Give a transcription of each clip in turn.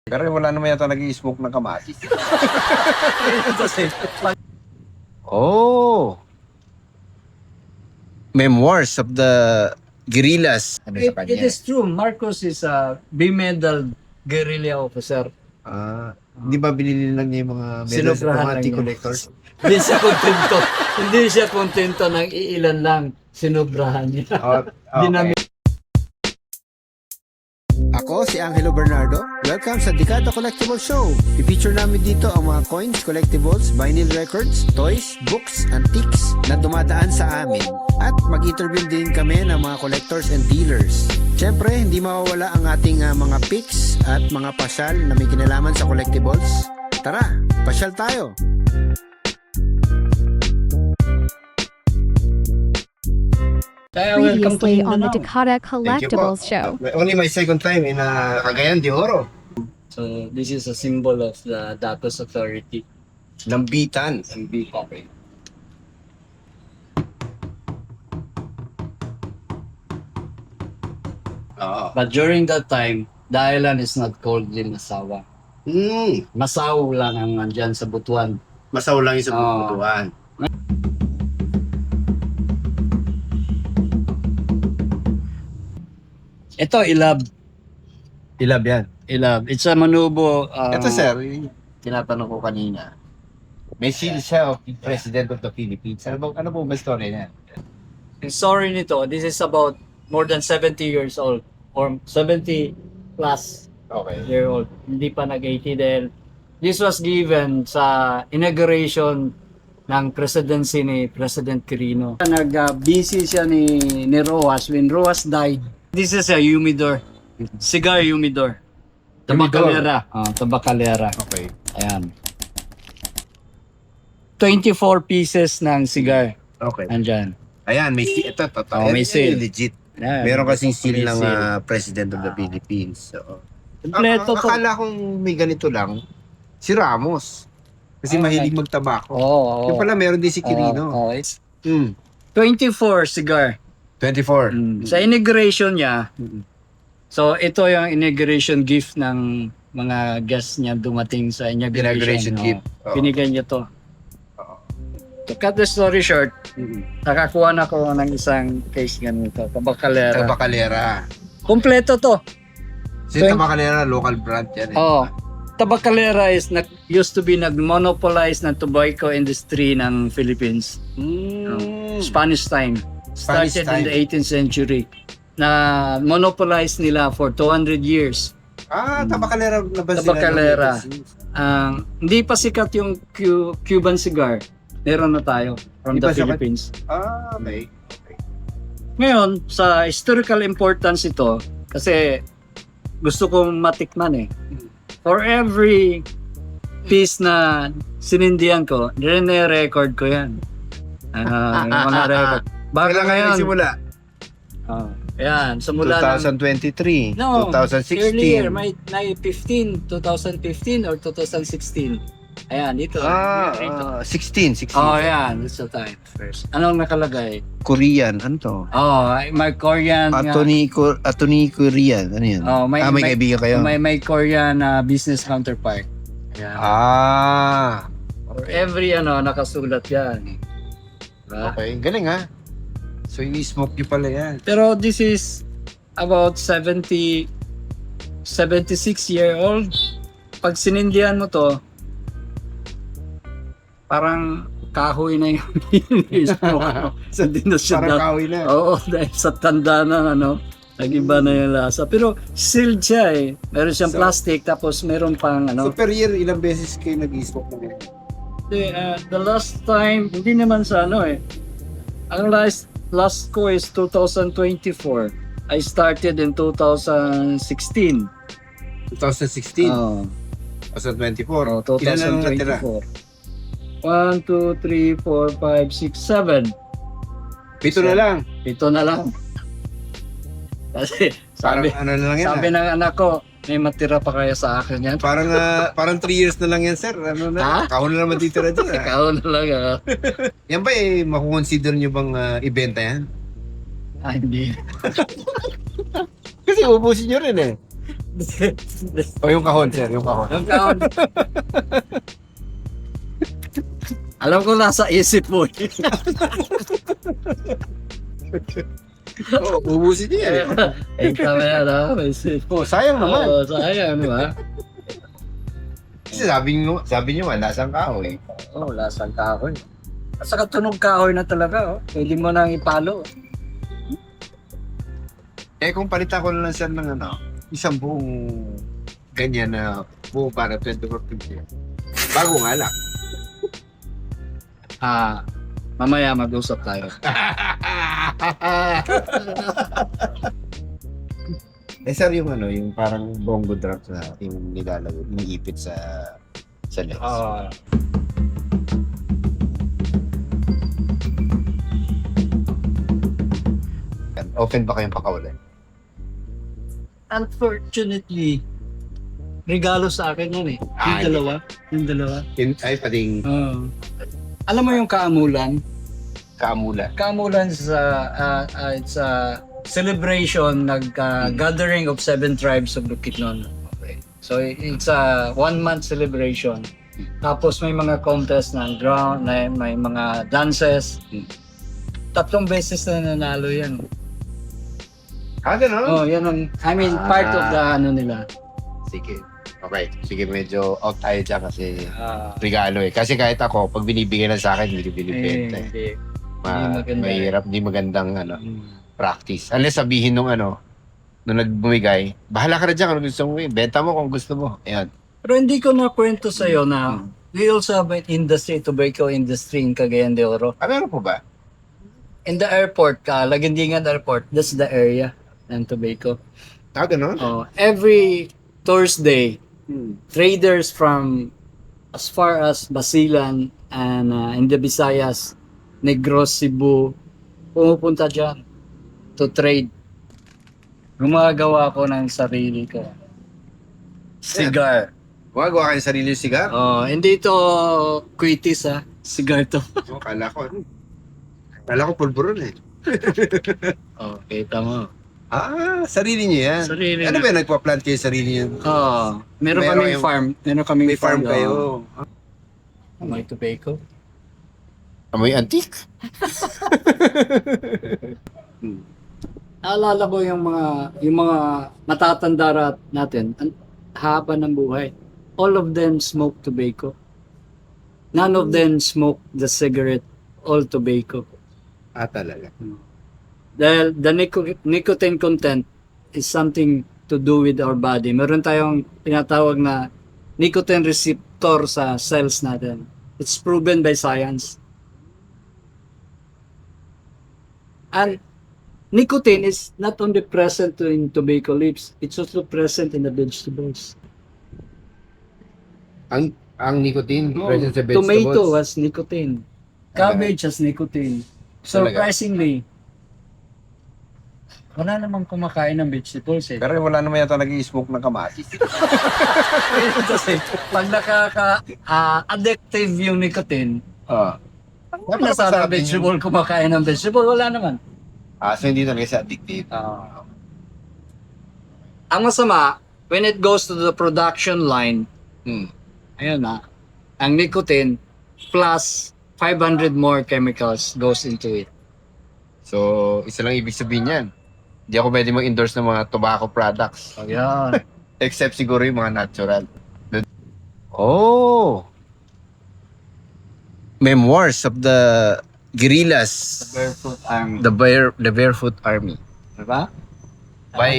Pero wala naman yata nag-i-smoke ng kamatis. Oh! Memoirs of the guerrillas. Ano sa It kanya? is true. Marcos is a B-medal guerrilla officer. Di ba binili lang niya yung mga medals ng Sinubrahan mga lang anti-collectors? Hindi siya kontento. Hindi siya kontento ng iilan lang. Sinubrahan niya. Okay. Ako si Angelo Bernardo. Welcome sa Dekada Collectible Show. I-feature namin dito ang mga coins, collectibles, vinyl records, toys, books, antiques na dumadaan sa amin. At mag-interview din kami ng mga collectors and dealers. Siyempre, hindi mawawala ang ating mga picks at mga pasyal na may kinalaman sa collectibles. Tara, pasyal tayo! Kaya welcome to Previously on the Mindanao. Dakota Collectibles Show. Only my second time in Cagayan de Oro. So this is a symbol of the Datos Authority. Lambitan. Okay. Oo. But during that time, the island is not called Limasawa. Masaw lang ang nandyan sa Butuan. Masaw lang yung sa Oo. Butuan. Ito, Ilab. Ilab yan. Ilab. It's a manubo. Ito sir, yung tinatanong ko kanina. May seal siya of the President of the Philippines. Ano po ba story niya? Yung story nito, this is about more than 70 years old. Or 70 plus Okay. year old. Hindi pa nag-80 dahil this was given sa inauguration ng presidency ni President Quirino. Nag-busy siya ni Rojas when Rojas died. This is a humidor. Cigar humidor. Tabacalera. Tabacalera. Okay. Ayan. 24 pieces ng cigar. Okay. Andyan. Ayan, may seal. Ito. Oh, may seal. Legit. Ayan. Meron kasing seal May ng seal. President of the Philippines. So, Kompleto to. akala kong may ganito lang, si Ramos. Kasi Oh, mahilig magtabako. Oo. Yung pala meron din si Quirino. Oo, it's Mm. 24 cigar. 24. Sa inauguration niya, so ito yung inauguration gift ng mga guests niya dumating sa inauguration. Inauguration Oo. gift. Oo. Binigyan niya to. Oo. To cut the story short, nakakuha na ko ng isang case ganito, Tabacalera. Tabacalera. Kompleto to. Si Tabacalera, local brand yan. Oh. Tabacalera is used to be nag-monopolize ng tobacco industry ng Philippines. Spanish time. Spanish Started time. in the 18th century. Na monopolize nila for 200 years. Tabacalera na ba sila? Tabacalera. Hindi pa sikat yung Cuban cigar. Meron na tayo from Hindi the pa sikat? Philippines. Okay. Ngayon, sa historical importance ito, kasi gusto kong matikman eh. For every piece na sinindihan ko, record ko yan. Yung mga record. Bago Kailan kayo ngayon. nagsimula? Ayan, simula ng 2023, No, 2016. earlier, may 2015 or 2016. Ayan, dito. Dito. 16. Oh, ayan. That's the time first. Anong nakalagay? Korean, ano to? Oh, may Korean. Attorney Korean, ano yan? Oh, may kaibigan kayo? May Korean business counterpart. Ayan. For every nakasulat yan. Diba? Okay, galing ha. So, ini-smoke nyo pala yan. Pero this is about 76 year old. Pag sinindihan mo to, parang kahoy na yung smoke. So, hindi na siya Parang kahoy na. Oo, dahil sa tanda na nag-iba na yung lasa. Pero sealed siya eh. Meron siyang So, plastic tapos meron pang So, per year, ilang beses kayo nag-i-smoke na ganyan? The last time, hindi naman sa ang last ko is 2024. I started in 2016. 2016, Oh, 2024. oh, Ilan na lang natira? 2024. 1, 2, 3, 4, 5, 6, 7. 7 na lang. Ito na lang. Kasi sabi, Parang ano na lang yan sabi ng anak ko, may matira pa kaya sa akin yan. Parang 3 years na lang yan, sir. Ano na? Ha? Kahon na naman titira dyan. Ikaw na lang Yan ba makukonsider nyo bang ibenta yan? Hindi. Kasi ubusin nyo rin eh. O yung kahon, sir, yung kahon. Yung kahon. Alam ko nasa isip mo. Oo, ubusin niya eh. Kami na, may isip. Oh, sayang naman. Oo, sayang, di ba? Kasi sabi niyo, lasang kahoy. Oo, lasang kahoy. At saka tunog kahoy na talaga, oh. Pwede mo nang ipalo. Eh kung palitan ko na lang sir ng isang buong ganyan na buo para 24/7. Bago nga lang. Mamaya mag-usap tayo. Eh sir, yung yung parang bongo drop na yung nilalagay, iniipit sa legs. Open ba kayong pakawala? Unfortunately, regalo sa akin yun eh. Yung dalawa. Ay, pating Alam mo yung kaamulan? kaamula. Kaamulan it's a celebration, gathering of 7 tribes of Bukidnon. Okay. So it's a 1-month celebration. Tapos may mga contest ng drum, may mga dances. 3 beses na nanalo yan. Gano'n? Oh, yan ang, part of the nila. Sige. Okay. Sige, medyo out tayo dyan kasi regalo eh. Kasi kahit ako, pag binibigyan na sa akin, hindi ko binibenta eh. Hindi maganda. Mahirap, hindi magandang practice. Unless sabihin nung nung nagbumigay, bahala ka na dyan kung gusto mo eh. Benta mo kung gusto mo. Ayan. Pero hindi ko nakwento sa'yo na we also have an industry, tobacco industry in Cagayan de Oro. Meron po ba? In the airport, Lagandingan Airport, that's the area ng tobacco. Gano'n? Every Thursday, traders from as far as Basilan and in the Visayas, Negros, Cebu, pumupunta dyan to trade. Gumagawa ko ng sarili ko. Cigar. Gumagawa kayo sarili yung sigar? Hindi to quitis cigar to. Kala ko pulburon eh. Kita mo. Sarili niyo yan. Sarili Ano ba nagpa-plant kayo sarili niyo? Meron kaming farm. Meron kaming May farm kayo. May tobacco. Amoy antique? Naalala ko yung mga matatanda natin, ang haba ng buhay. All of them smoke tobacco. None of them smoke the cigarette, all tobacco. Talaga. Dahil the nicotine content is something to do with our body. Meron tayong tinatawag na nicotine receptor sa cells natin. It's proven by science. And nicotine is not only present in tobacco leaves, it's also present in the vegetables. Ang nicotine present sa vegetables? Tomato has nicotine. Cabbage has nicotine. Surprisingly, wala namang kumakain ng vegetables eh. Pero wala naman yata nag-i-smoke ng kamatis. Kasi pag addictive yung nicotine, wala sa vegetable kumakain ng vegetable, wala naman. So hindi talaga siya addictive. Ang masama, when it goes to the production line, ayun ang nicotine plus 500 more chemicals goes into it. So, isa lang ibig sabihin yan. Hindi ako pwede mag-endorse ng mga tobacco products. Ayan. Except siguro yung mga natural. Memoirs of the Guerrillas. Barefoot Army. The Barefoot Army. Diba? By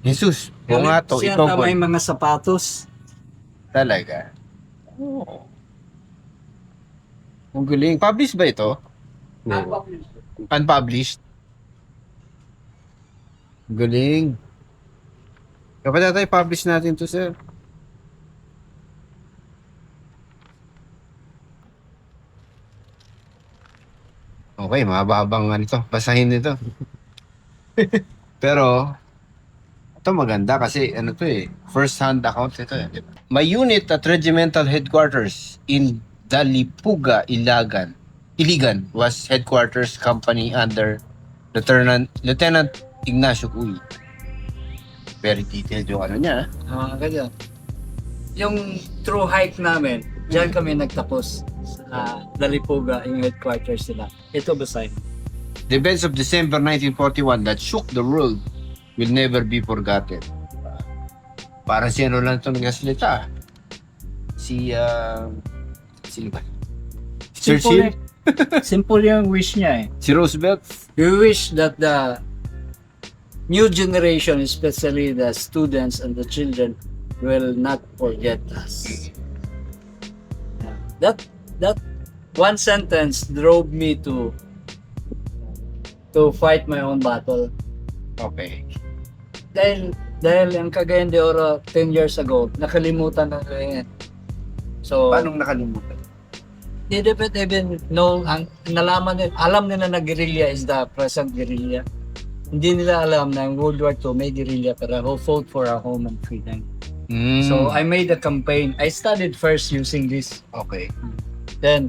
Jesus. Bungato, Siya ikaw may mga sapatos. Talaga. Ang galing. Published ba ito? Unpublished? Ang galing. Kapag tayo publish natin to, sir. Okay, mahabang ito. Basahin nito. Pero, ito maganda kasi to first-hand account ito eh. Diba? My unit at regimental headquarters in Dalipuga, Iligan was headquarters company under Lieutenant Ignacio Uy. Very detailed yung ano niya. Ganyan. Yung true hike namin, diyan kami nagtapos sa Dalipuga, yung headquarters nila. Ito beside. The events of December 1941 that shook the world will never be forgotten. Parang si ano lang ito nagkasalita. Sino ba? Churchill? Simple yung wish niya eh. Si Roosevelt? We wish that the new generation, especially the students and the children, will not forget us. That one sentence drove me to fight my own battle. Okay. Dahil ang Cagayan de Oro 10 years ago, nakalimutan na rin. So, Paano nakalimutan? they didn't even know, nalaman nila, alam nila na guerrilla is the present guerrilla. Hindi nila alam na in World War II may guerrilla pero who fought for our home and freedom. So I made a campaign. I studied first using this. Okay. Then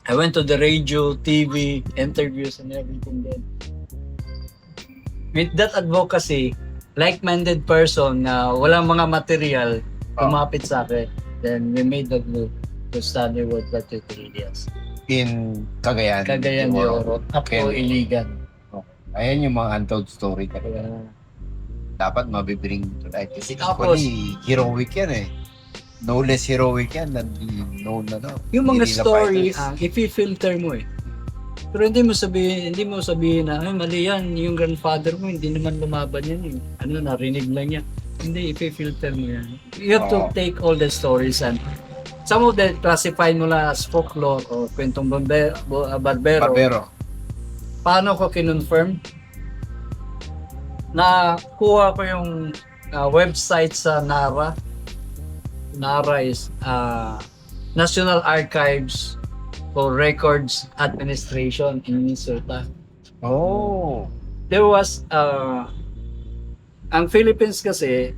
I went to the radio, TV, interviews and everything then. With that advocacy, like-minded person na walang mga material, kumapit sa akin. Then we made the move to study World War II guerrillas. In Cagayan. Cagayan de Oro, up to Okay. Iligan. Ayan yung mga untold story talaga. Kaya, Dapat mabibring to light. Kasi Tapos- actually, heroic yan eh. No less heroic yan than the known na no. yung mga guerrilla story, fighters. i-filter mo eh. Pero hindi mo sabihin na, ay mali yan, yung grandfather mo, hindi naman lumaban yan eh. Ano, narinig lang niya. Hindi, i-filter mo yan. You have to Oo. take all the stories and some of them classify mo lang as folklore o kwentong barbero. Barbero. Paano ko kinonfirm? Nakuha ko yung website sa NARA. NARA is National Archives for Records Administration in Minnesota. Oh. There was, ang Philippines kasi,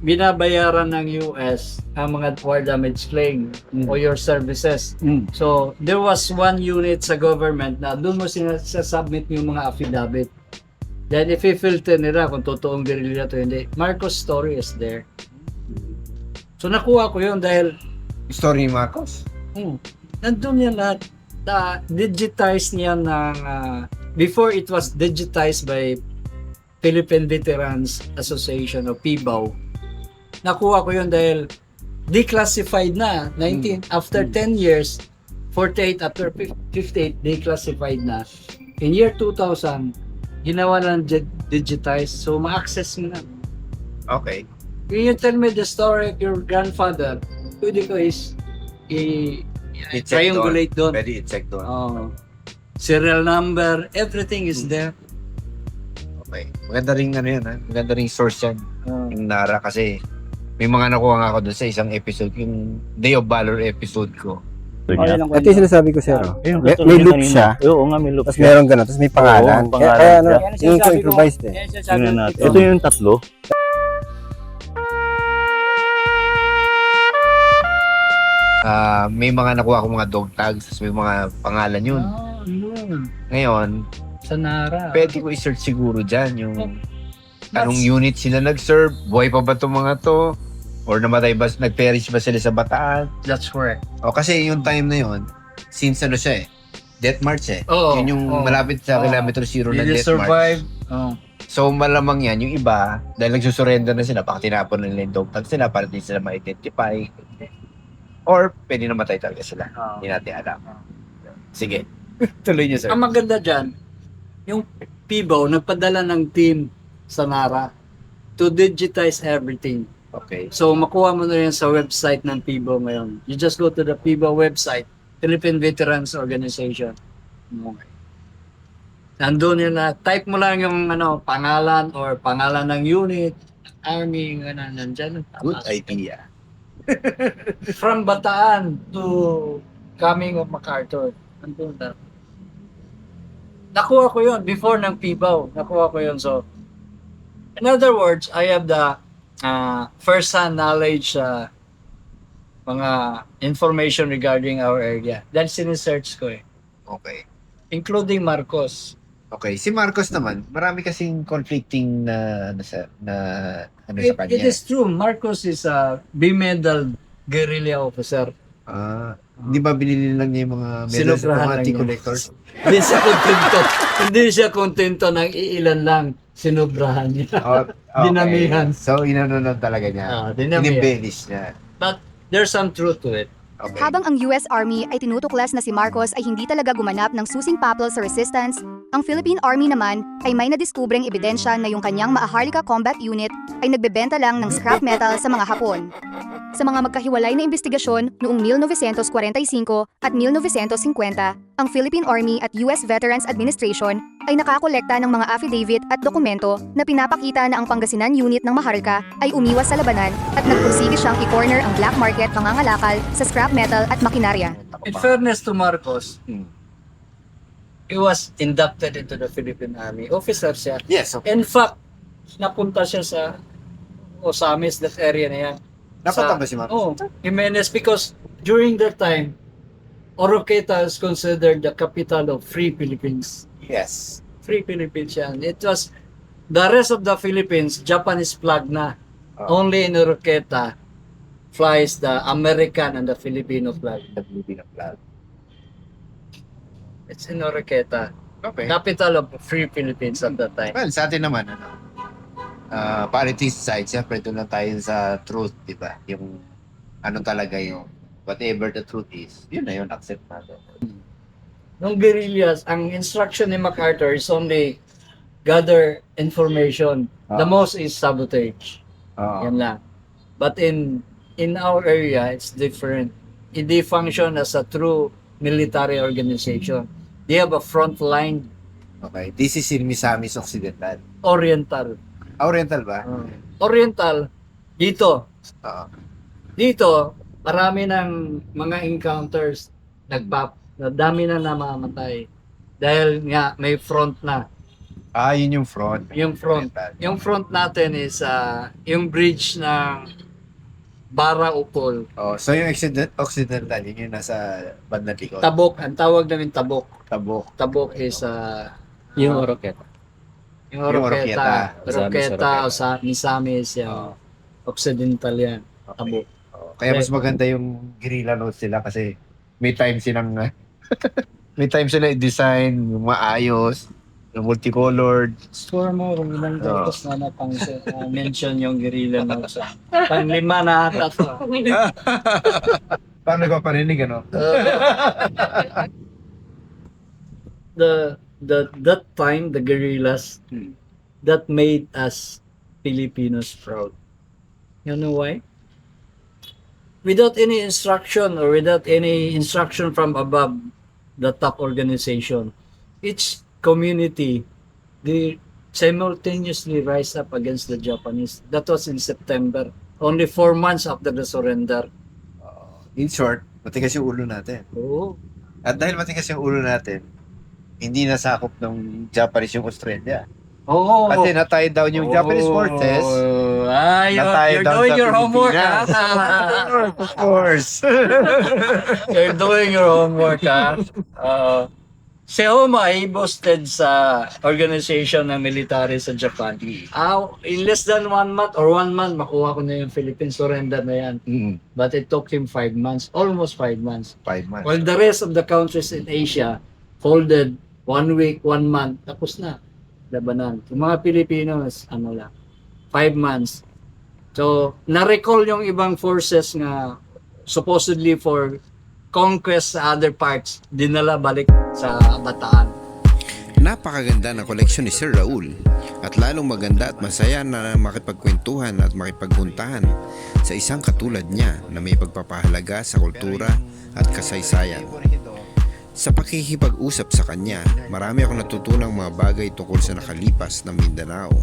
binabayaran ng US ang mga war damage claim o your services. So, there was one unit sa government na doon mo sinasubmit yung mga affidavit. Then, if i-filter nila kung totoong guerrilla to hindi, Marcos story is there. So, nakuha ko yun dahil Story ni Marcos. nandun yan lahat. Digitize niya ng, before it was digitized by Philippine Veterans Association o PBAW. Nakuha ko yun dahil declassified na. After 10 years, 48 after 58, declassified na. In year 2000, ginawa lang digitized. So, ma-access mo na. Okay. When you tell me the story of your grandfather, pwede ko triangulate doon. Pwede i-check doon. Serial number, everything is there. Okay. Maganda rin ano yan ha. Maganda rin source yan. Yung Nara kasi may mga nakuha nga ako doon sa isang episode. Yung Day of Valor episode ko. Ito yung sinasabi ko sir. Ayun, May, katulad may yung loop kanina. siya. Oo nga, may loop Tapos siya. meron gano'n. Tapos may pangalan. Oo, pangalan Kaya ano, siya. yung ko improvised eh. Tingnan natin. Ito yung tatlo. May mga nakuha ko mga dog tags. Tapos may mga pangalan yun. Ngayon, Sa Nara. pwede ko i-search siguro dyan yung anong unit sila nag-serve. Buhay pa ba itong mga to? Or namatay ba, nag-perish ba sila sa Bataan? That's correct. O kasi yung time na yun, since ano siya eh, Death March eh. Oo. Yun yung Oo. malapit sa Oo. kilometer zero ng Did they Death survive? March. So malamang yan, yung iba, dahil nagsusurrender na sila, baka tinapon nila yung dog tags sila para di sila ma-identify. Or pwede namatay talaga sila. Hindi natin alam. Sige. Tuloy niyo sir. Ang maganda dyan, yung PBAW nagpadala ng team sa Nara to digitize everything. Okay. So makuha mo na yan sa website ng PBAW ngayon. You just go to the PBAW website, Philippine Veterans Organization. Nandun yun na, type mo lang yung pangalan or pangalan ng unit, army, nandyan. Good idea. From Bataan to coming of MacArthur. Nandun na. Nakuha ko yun before ng PBAW. Nakuha ko yun. So, in other words, I have the first-hand knowledge mga information regarding our area. Dahil sinesearch ko eh. Okay. Including Marcos. Okay, si Marcos naman, marami kasing conflicting na sa kanya. It is true. Marcos is a B-medal guerrilla officer. Di ba binili lang niya yung mga medals ng Sinubrahan mga lang niya. anti-collectors? Hindi siya kontento. Hindi siya kontento ng iilan lang. Sinubrahan niya. Okay. Dinamihan. So, inano talaga niya. Dinamihan. Inimbelish niya. But there's some truth to it. Okay. Habang ang US Army ay tinutuklas na si Marcos ay hindi talaga gumanap ng susing papel sa resistance, ang Philippine Army naman ay may nadiskubreng ebidensya na yung kanyang Maharlika Combat Unit ay nagbebenta lang ng scrap metal sa mga Hapon. Sa mga magkahiwalay na investigasyon noong 1945 at 1950, ang Philippine Army at US Veterans Administration ay nakakolekta ng mga affidavit at dokumento na pinapakita na ang Pangasinan Unit ng Maharlika ay umiwas sa labanan at nagpursige siyang i-corner ang black market pangangalakal sa scrap metal at makinarya. In fairness to Marcos, he was inducted into the Philippine Army. Officer siya. Yes, okay. In fact, napunta siya sa Osamis, that area na yan. Napunta ba si Marcos? Oh, Jimenez, because during that time, Oroqueta is considered the capital of Free Philippines. Yes. Free Philippines yan. It was, the rest of the Philippines, Japanese flag na. Only in Oroqueta flies the American and the Filipino flag. The Filipino flag. It's in Oroqueta. Okay. Capital of Free Philippines at that time. Well, sa atin naman, parity side, siyempre doon lang tayo sa truth, di ba? Yung ano talaga yung whatever the truth is, yun na yun, accept natin. Nung guerrillas, ang instruction ni MacArthur is only gather information. The most is sabotage. Yan lang. But in our area, it's different. They function as a true military organization. They have a front line, Okay, this is in Misamis Occidental. oriental. Oriental ba? Oriental, dito. Oo. Dito, marami ng mga encounters, dami na namamatay. Dahil nga, may front na. Yun yung front. Yung front. Oriental. Yung front natin is yung bridge ng Bara Upol. So yung Occidental, yun yung nasa bandang likod. Tabok, ang tawag namin Tabok. Tabok. Tabok is Yung Oroqueta. yung Yung Oroqueta. Oroqueta. O sa Misamis, yung Occidental yan. Tabok. Kaya mas maganda yung guerrilla notes sila kasi may time silang may time sila i-design yung maayos, yung multicolored. Score mo kung ilang datos na mention yung guerrilla notes. Panglima na ata to. Paano ko parinig, ano? That time, the guerrillas, that made us Filipinos proud. You know why? Without any instruction or without any instruction from above the top organization, each community, they simultaneously rise up against the Japanese. That was in September, only 4 months after the surrender. In short, matigas yung ulo natin. Oh, At dahil matigas yung ulo natin, hindi nasakop ng Japanese yung Australia. oh, Kasi natay down yung Japanese forces. You're doing your homework, ha? Of course. You're doing your homework, ha? Si Homa ay boasted sa organization ng military sa Japan. In less than 1 month or 1 month, makuha ko na yung Philippine surrender na yan. But it took him 5 months, almost 5 months. 5 months. While the rest of the countries in Asia folded 1 week, 1 month, tapos na. Labanan. Yung mga Pilipinos, 5 months. So, na-recall yung ibang forces nga supposedly for conquest sa other parts, dinala balik sa Bataan. Napakaganda ng koleksyon ni Sir Raul at lalong maganda at masaya na makipagkwentuhan at makipagpuntahan sa isang katulad niya na may pagpapahalaga sa kultura at kasaysayan. Sa pakikipag-usap sa kanya, marami akong natutunang mga bagay tungkol sa nakalipas ng Mindanao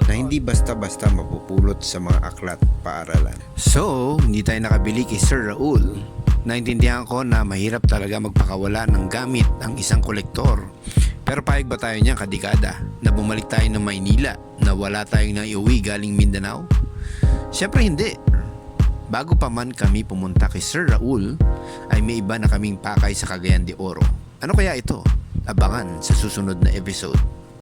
na hindi basta-basta mapupulot sa mga aklat paaralan. So, hindi tayo nakabili kay Sir Raul. Naintindihan ko na mahirap talaga magpakawala ng gamit ang isang kolektor. Pero payag ba tayo niya kadekada na bumalik tayo ng Maynila na wala tayong naiuwi galing Mindanao? Siyempre hindi. Bago pa man kami pumunta kay Sir Raul, ay may iba na kaming pakay sa Cagayan de Oro. Ano kaya ito? Abangan sa susunod na episode.